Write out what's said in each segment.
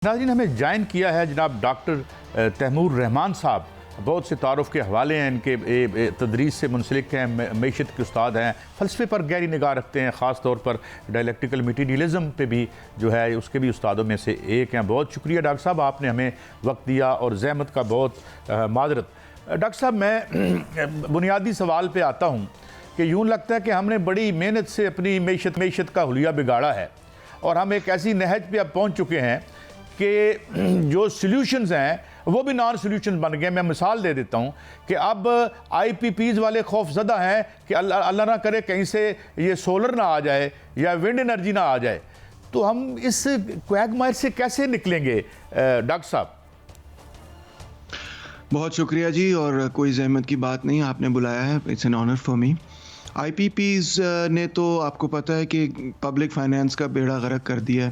ناظرین، ہمیں جوائن کیا ہے جناب ڈاکٹر تیمور رحمان صاحب. بہت سے تعارف کے حوالے ہیں ان کے، تدریس سے منسلک ہیں، معیشت کے استاد ہیں، فلسفے پر گہری نگاہ رکھتے ہیں، خاص طور پر ڈائلیکٹیکل میٹیریلزم پہ بھی جو ہے اس کے بھی استادوں میں سے ایک ہیں. بہت شکریہ ڈاکٹر صاحب، آپ نے ہمیں وقت دیا اور زحمت کا بہت معذرت. ڈاکٹر صاحب، میں بنیادی سوال پہ آتا ہوں کہ یوں لگتا ہے کہ ہم نے بڑی محنت سے اپنی معیشت کا حلیہ بگاڑا ہے اور ہم ایک ایسی نہج پہ اب پہنچ چکے ہیں کہ جو سلیوشنز ہیں وہ بھی نان سلیوشن بن گئے. میں مثال دے دیتا ہوں کہ اب آئی پی پیز والے خوف زدہ ہیں کہ اللہ نہ کرے کہیں سے یہ سولر نہ آ جائے یا ونڈ انرجی نہ آ جائے. تو ہم اس کویگمائر سے کیسے نکلیں گے ڈاکٹر صاحب؟ بہت شکریہ جی، اور کوئی زحمت کی بات نہیں، آپ نے بلایا ہے. It's an honour for me. I P Ps نے تو آپ کو پتہ ہے کہ پبلک فائنانس کا بیڑا غرق کر دیا ہے.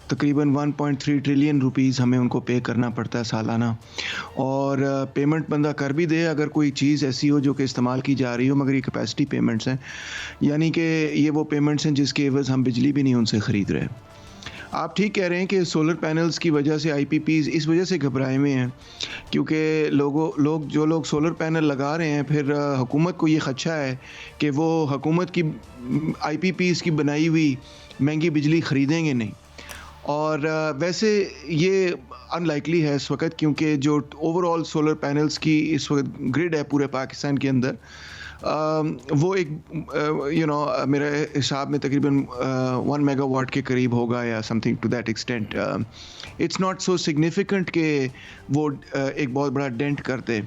تقریباً 1.3 ٹریلین روپیز ہمیں ان کو پے کرنا پڑتا ہے سالانہ، اور پیمنٹ بندہ کر بھی دے اگر کوئی چیز ایسی ہو جو کہ استعمال کی جا رہی ہو، مگر یہ کیپیسٹی پیمنٹس ہیں، یعنی کہ یہ وہ پیمنٹس ہیں جس کے عوض ہم بجلی بھی نہیں ان سے خرید رہے. آپ ٹھیک کہہ رہے ہیں کہ سولر پینلز کی وجہ سے آئی پی پیز اس وجہ سے گھبرائے ہوئے ہیں کیونکہ جو لوگ سولر پینل لگا رہے ہیں، پھر حکومت کو یہ خدشہ ہے کہ وہ حکومت کی آئی پی پیز کی بنائی ہوئی مہنگی بجلی خریدیں گے نہیں. اور ویسے یہ ان لائکلی ہے اس وقت، کیونکہ جو اوور آل سولر پینلز کی اس وقت گرڈ ہے پورے پاکستان کے اندر، وہ ایک میرے حساب میں تقریباً 1 میگا واٹ کے قریب ہوگا یا something to that extent. It's not so significant کہ وہ ایک بہت بڑا ڈینٹ کرتے.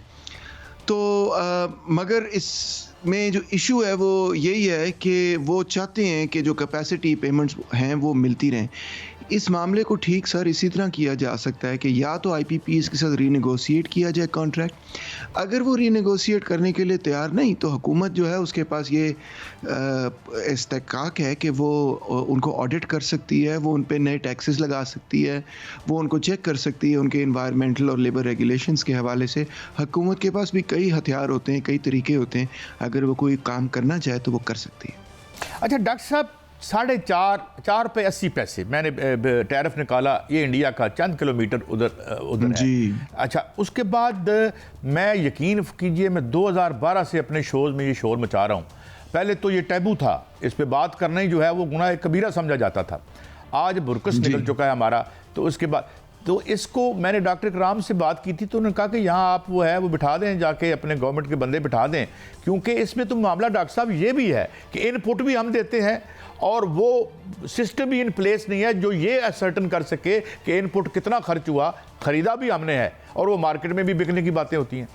تو مگر اس میں جو ایشو ہے وہ یہی ہے کہ وہ چاہتے ہیں کہ جو کیپیسٹی پیمنٹس ہیں وہ ملتی رہیں. اس معاملے کو ٹھیک سر اسی طرح کیا جا سکتا ہے کہ یا تو آئی پی پیز کے ساتھ ری نیگوسیٹ کیا جائے کانٹریکٹ. اگر وہ ری نیگوسیٹ کرنے کے لیے تیار نہیں تو حکومت جو ہے اس کے پاس یہ استحقاق ہے کہ وہ ان کو آڈٹ کر سکتی ہے، وہ ان پہ نئے ٹیکسز لگا سکتی ہے، وہ ان کو چیک کر سکتی ہے. ان کے انوائرمنٹل اور لیبر ریگولیشنز کے حوالے سے حکومت کے پاس بھی کئی ہتھیار ہوتے ہیں، کئی طریقے ہوتے ہیں. اگر وہ کوئی کام کرنا چاہے تو وہ کر سکتی ہے. اچھا ڈاکٹر صاحب، 4.5 پہ 80 پیسے میں نے ٹیرف نکالا، یہ انڈیا کا چند کلومیٹر ادھر ہے جی. اچھا، اس کے بعد میں یقین کیجئے میں 2012 سے اپنے شوز میں یہ شور مچا رہا ہوں. پہلے تو یہ ٹیبو تھا، اس پہ بات کرنا ہی جو ہے وہ گناہ کبیرہ سمجھا جاتا تھا. آج برکس نکل چکا ہے ہمارا. تو اس کے بعد تو اس کو میں نے ڈاکٹر اکرام سے بات کی تھی تو انہوں نے کہا کہ یہاں آپ وہ ہے وہ بٹھا دیں، جا کے اپنے گورنمنٹ کے بندے بٹھا دیں، کیونکہ اس میں تو معاملہ ڈاکٹر صاحب یہ بھی ہے کہ ان پٹ بھی ہم دیتے ہیں اور وہ سسٹم بھی ان پلیس نہیں ہے جو یہ اسرٹن کر سکے کہ ان پٹ کتنا خرچ ہوا. خریدا بھی ہم نے ہے اور وہ مارکیٹ میں بھی بکنے کی باتیں ہوتی ہیں.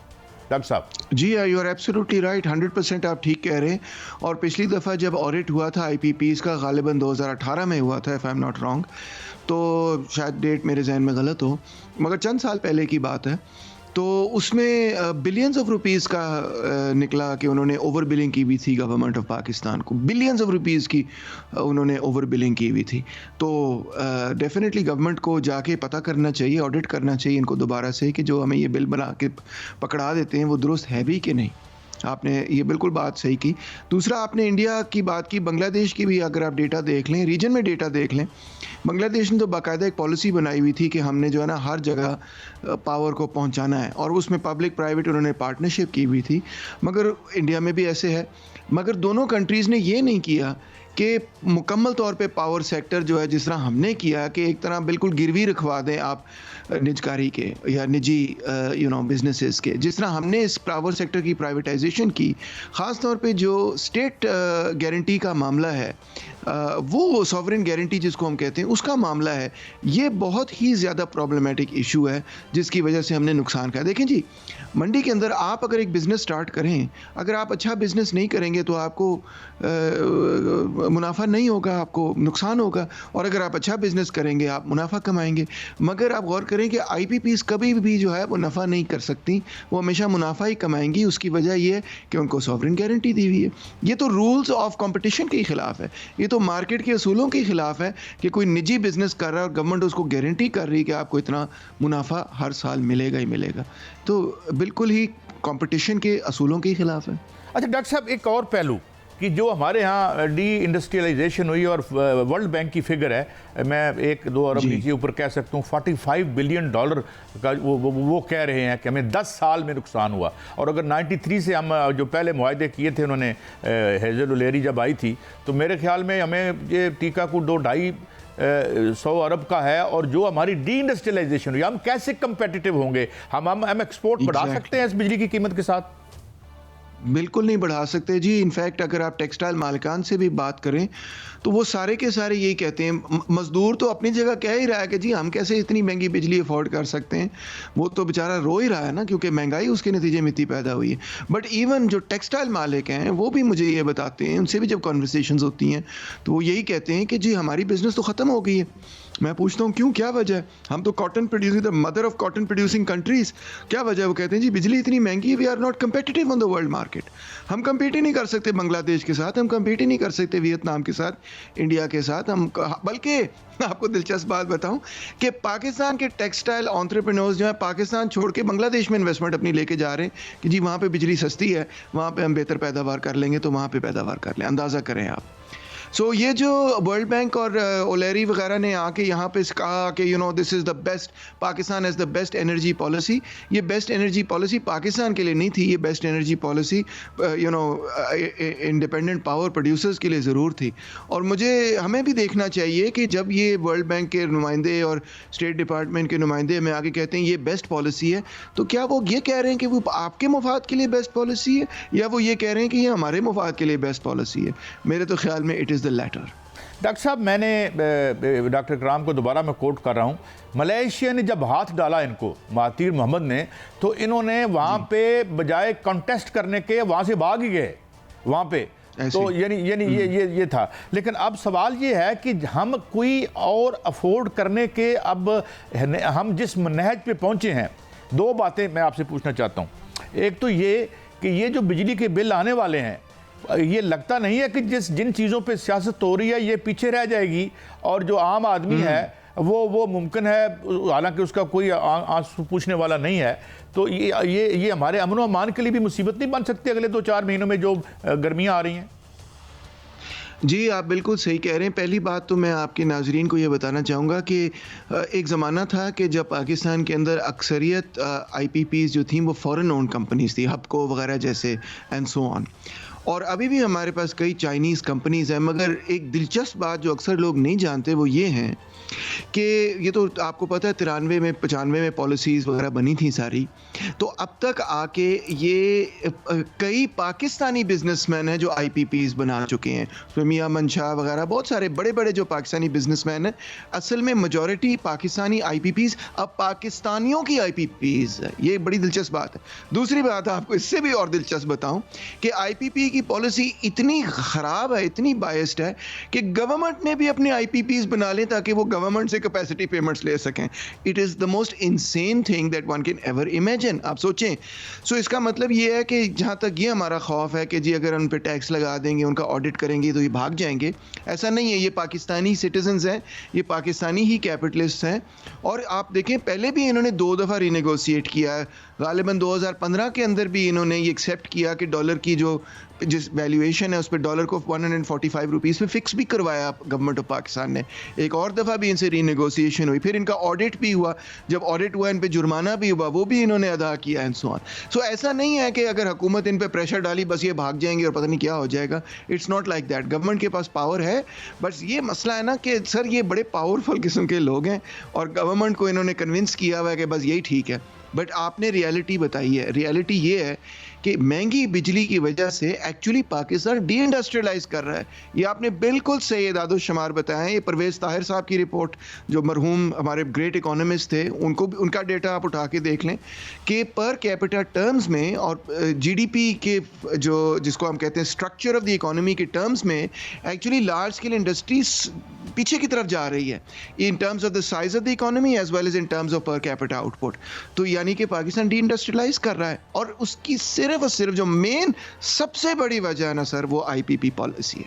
ڈاکٹر صاحب جی، یو آر ایبسلیوٹلی رائٹ، 100% آپ ٹھیک کہہ رہے ہیں. اور پچھلی دفعہ جب آڈٹ ہوا تھا آئی پی پیز کا، غالباً 2018 میں ہوا تھا if I am not wrong, تو شاید ڈیٹ میرے ذہن میں غلط ہو مگر چند سال پہلے کی بات ہے. تو اس میں بلینز آف روپیز کا نکلا کہ انہوں نے اوور بلنگ کی ہوئی تھی گورنمنٹ آف پاکستان کو. بلینز آف روپیز کی انہوں نے اوور بلنگ کی ہوئی تھی. تو ڈیفینیٹلی گورنمنٹ کو جا کے پتہ کرنا چاہیے، آڈٹ کرنا چاہیے ان کو دوبارہ سے کہ جو ہمیں یہ بل بنا کے پکڑا دیتے ہیں وہ درست ہے بھی کہ نہیں. آپ نے یہ بالکل بات صحیح کی. دوسرا، آپ نے انڈیا کی بات کی، بنگلہ دیش کی بھی اگر آپ ڈیٹا دیکھ لیں، ریجن میں ڈیٹا دیکھ لیں، بنگلہ دیش نے تو باقاعدہ ایک پالیسی بنائی ہوئی تھی کہ ہم نے جو ہے نا ہر جگہ پاور کو پہنچانا ہے، اور اس میں پبلک پرائیویٹ انہوں نے پارٹنرشپ کی ہوئی تھی. مگر انڈیا میں بھی ایسے ہے، مگر دونوں کنٹریز نے یہ نہیں کیا کہ مکمل طور پہ پاور سیکٹر جو ہے جس طرح ہم نے کیا کہ ایک طرح بالکل گروی رکھوا دیں آپ نجکاری کے یا نجی بزنسز کے، جس طرح ہم نے اس پاور سیکٹر کی پرائیویٹائزیشن کی. خاص طور پہ جو اسٹیٹ گارنٹی کا معاملہ ہے، وہ سوورن گارنٹی جس کو ہم کہتے ہیں، اس کا معاملہ ہے، یہ بہت ہی زیادہ پرابلمیٹک ایشو ہے جس کی وجہ سے ہم نے نقصان کیا. دیکھیں جی، منڈی کے اندر آپ اگر ایک بزنس سٹارٹ کریں، اگر آپ اچھا بزنس نہیں کریں گے تو آپ کو منافع نہیں ہوگا، آپ کو نقصان ہوگا. اور اگر آپ اچھا بزنس کریں گے آپ منافع کمائیں گے. مگر آپ غور کریں کہ آئی پی پیز کبھی بھی جو ہے وہ نفع نہیں کر سکتی، وہ ہمیشہ منافع ہی کمائیں گی. اس کی وجہ یہ ہے کہ ان کو سوورن گارنٹی دی ہوئی ہے. یہ تو رولز آف کمپٹیشن کے خلاف ہے، یہ تو مارکیٹ کے اصولوں کے خلاف ہے کہ کوئی نجی بزنس کر رہا ہے اور گورنمنٹ اس کو گارنٹی کر رہی ہے کہ آپ کو اتنا منافع ہر سال ملے گا ہی ملے گا. تو بالکل ہی کمپٹیشن کے اصولوں کے خلاف ہے. اچھا ڈاکٹر صاحب، ایک اور پہلو کہ جو ہمارے ہاں ڈی انڈسٹریلائزیشن ہوئی اور ورلڈ بینک کی فگر ہے, میں 1-2 ارب نیچے اوپر کہہ سکتا ہوں, $45 بلین کا وہ کہہ رہے ہیں کہ ہمیں 10 سال میں نقصان ہوا. اور اگر 93 سے ہم جو پہلے معاہدے کیے تھے انہوں نے, ہیزل اولیری جب آئی تھی, تو میرے خیال میں ہمیں یہ ٹیکا کو 200-250 ارب کا ہے. اور جو ہماری ڈی انڈسٹریلائزیشن ہوئی, ہم کیسے کمپیٹیٹو ہوں گے؟ ہم ایکسپورٹ بڑھا سکتے ہیں اس بجلی کی قیمت کے ساتھ؟ بالکل نہیں بڑھا سکتے جی. انفیکٹ اگر آپ ٹیکسٹائل مالکان سے بھی بات کریں تو وہ سارے کے سارے یہی کہتے ہیں. مزدور تو اپنی جگہ کہہ ہی رہا ہے کہ جی ہم کیسے اتنی مہنگی بجلی افورڈ کر سکتے ہیں. وہ تو بیچارہ رو ہی رہا ہے نا, کیونکہ مہنگائی اس کے نتیجے میں اتنی پیدا ہوئی ہے. بٹ ایون جو ٹیکسٹائل مالک ہیں وہ بھی مجھے یہ بتاتے ہیں, ان سے بھی جب کنورسیشنز ہوتی ہیں تو وہ یہی کہتے ہیں کہ جی ہماری بزنس تو ختم ہو گئی ہے. میں پوچھتا ہوں کیوں, کیا وجہ ہے؟ ہم تو cotton producing, the mother of cotton producing countries, کیا وجہ ہے؟ وہ کہتے ہیں جی بجلی اتنی مہنگی ہے, we are not competitive on the world market. ہم کمپیٹ ہی نہیں کر سکتے بنگلہ دیش کے ساتھ, ہم کمپیٹ ہی نہیں کر سکتے ویتنام کے ساتھ, انڈیا کے ساتھ. ہم بلکہ آپ کو دلچسپ بات بتاؤں کہ پاکستان کے ٹیکسٹائل انٹرپرینورز جو ہیں پاکستان چھوڑ کے بنگلہ دیش میں انویسٹمنٹ اپنی لے کے جا رہے ہیں کہ جی وہاں پہ بجلی سستی ہے, وہاں پہ ہم بہتر پیداوار کر لیں گے, تو وہاں پہ پیداوار کر لیں. اندازہ کریں آپ. سو یہ جو ورلڈ بینک اور اولیری وغیرہ نے آ کے یہاں پہ کہا کہ دس is the best, Pakistan has the best energy policy. یہ بیسٹ انرجی پالیسی پاکستان کے لیے نہیں تھی, یہ best energy policy independent power producers کے لیے ضرور تھی. اور ہمیں بھی دیکھنا چاہیے کہ جب یہ ورلڈ بینک کے نمائندے اور اسٹیٹ ڈپارٹمنٹ کے نمائندے ہمیں آگے کہتے ہیں یہ بیسٹ پالیسی ہے, تو کیا وہ یہ کہہ رہے ہیں کہ وہ آپ کے مفاد کے لیے بیسٹ پالیسی ہے, یا وہ یہ کہہ رہے ہیں کہ یہ ہمارے مفاد کے لیے بیسٹ پالیسی ہے؟ میرے تو خیال میں it is the latter. Doctor صاحب, میں نے ڈاکٹر اکرام کو دوبارہ میں کوٹ کر رہا ہوں, ملیشیا نے جب ہاتھ ڈالا ان کو, مہاتیر محمد نے, تو انہوں نے وہاں پہ بجائے کنٹیسٹ کرنے کے وہاں سے بھاگ ہی گئے وہاں پہ. تو یعنی یہ تھا. لیکن اب سوال یہ ہے کہ ہم کوئی اور افورڈ کرنے کے, اب ہم جس نہج پہ پہنچے ہیں, 2 باتیں میں آپ سے پوچھنا چاہتا ہوں. ایک تو یہ کہ یہ جو بجلی کے بل آنے والے ہیں, یہ لگتا نہیں ہے کہ جن چیزوں پہ سیاست ہو رہی ہے یہ پیچھے رہ جائے گی, اور جو عام آدمی ہے وہ ممکن ہے, حالانکہ اس کا کوئی آنسو پوچھنے والا نہیں ہے, تو یہ ہمارے امن و امان کے لیے بھی مصیبت نہیں بن سکتی اگلے 2-4 مہینوں میں جو گرمیاں آ رہی ہیں؟ جی آپ بالکل صحیح کہہ رہے ہیں. پہلی بات تو میں آپ کے ناظرین کو یہ بتانا چاہوں گا کہ ایک زمانہ تھا کہ جب پاکستان کے اندر اکثریت آئی پی پیز جو تھیں وہ فورن اونڈ کمپنیز تھی, ہپکو وغیرہ جیسے اینڈ سو آن. اور ابھی بھی ہمارے پاس کئی چائنیز کمپنیز ہیں. مگر ایک دلچسپ بات جو اکثر لوگ نہیں جانتے وہ یہ ہیں کہ یہ تو آپ کو پتہ ہے 93 میں 95 میں پالیسیز وغیرہ بنی تھیں ساری, تو اب تک آ کے یہ کئی پاکستانی بزنس مین ہیں جو آئی پی پیز بنا چکے ہیں. میاں منشا وغیرہ بہت سارے بڑے بڑے جو پاکستانی بزنس مین ہیں, اصل میں میجورٹی پاکستانی آئی پی پیز اب پاکستانیوں کی آئی پی پیز ہے. یہ بڑی دلچسپ بات ہے. دوسری بات آپ کو اس سے بھی اور دلچسپ بتاؤں کہ آئی پی پی کی پالیسی اتنی خراب ہے, اتنی بائسڈ ہے کہ گورنمنٹ نے بھی اپنے آئی پی پیز بنا لیں تاکہ وہ گورنمنٹ سے کیپیسٹی پیمنٹس لے سکیں. It is the most insane thing that one can ever imagine. آپ سوچیں. سو اس کا مطلب یہ ہے کہ جہاں تک یہ ہمارا خوف ہے کہ جی اگر ان پہ ٹیکس لگا دیں گے, ان کا آڈٹ کریں گے تو یہ بھاگ جائیں گے, ایسا نہیں ہے. یہ پاکستانی سٹیزنز ہیں, یہ پاکستانی ہی کیپٹلسٹ ہیں. اور آپ دیکھیں پہلے بھی انہوں نے 2 دفعہ رینیگوسیٹ کیا ہے. غالباً 2015 کے اندر بھی انہوں نے یہ ایکسیپٹ کیا کہ ڈالر کی جس ویلیویشن ہے اس پہ ڈالر کو 145 روپیز پہ فکس بھی کروایا گورنمنٹ آف پاکستان نے. ایک اور دفعہ بھی ان سے رینیگوسیشن ہوئی, پھر ان کا آڈٹ بھی ہوا. جب آڈٹ ہوا ان پہ جرمانہ بھی ہوا, وہ بھی انہوں نے ادا کیا اینڈ سو آن. سو ایسا نہیں ہے کہ اگر حکومت ان پہ پریشر ڈالی بس یہ بھاگ جائیں گے اور پتہ نہیں کیا ہو جائے گا. It's not like that. Government کے پاس پاور ہے, بس یہ مسئلہ ہے نا کہ سر یہ بڑے پاورفل قسم کے لوگ ہیں اور گورنمنٹ کو انہوں نے کنونس کیا ہوا ہے کہ بس یہی ٹھیک ہے. بٹ آپ نے ریالٹی بتائی ہے. ریالٹی یہ ہے کہ مہنگی بجلی کی وجہ سے ایکچولی پاکستان ڈی انڈسٹریلائز کر رہا ہے. یہ آپ نے بالکل صحیح اعداد و شمار بتایا ہے. یہ پرویز طاہر صاحب کی رپورٹ جو مرحوم ہمارے گریٹ اکانومسٹ تھے, ان کا ڈیٹا آپ اٹھا کے دیکھ لیں کہ پر کیپٹا ٹرمز میں اور جی ڈی پی کے جس کو ہم کہتے ہیں اسٹرکچر آف دی اکانومی کے ٹرمز میں ایکچولی لارج اسکیل انڈسٹریز پیچھے کی طرف جا رہی ہے in terms of the size of the economy as well as in terms of per capita output. تو یعنی کہ پاکستان ڈی انڈسٹریلائز کر رہا ہے, اور اس کی صرف اور صرف جو مین سب سے بڑی وجہ ہے نا سر, وہ آئی پی پی پالیسی ہے.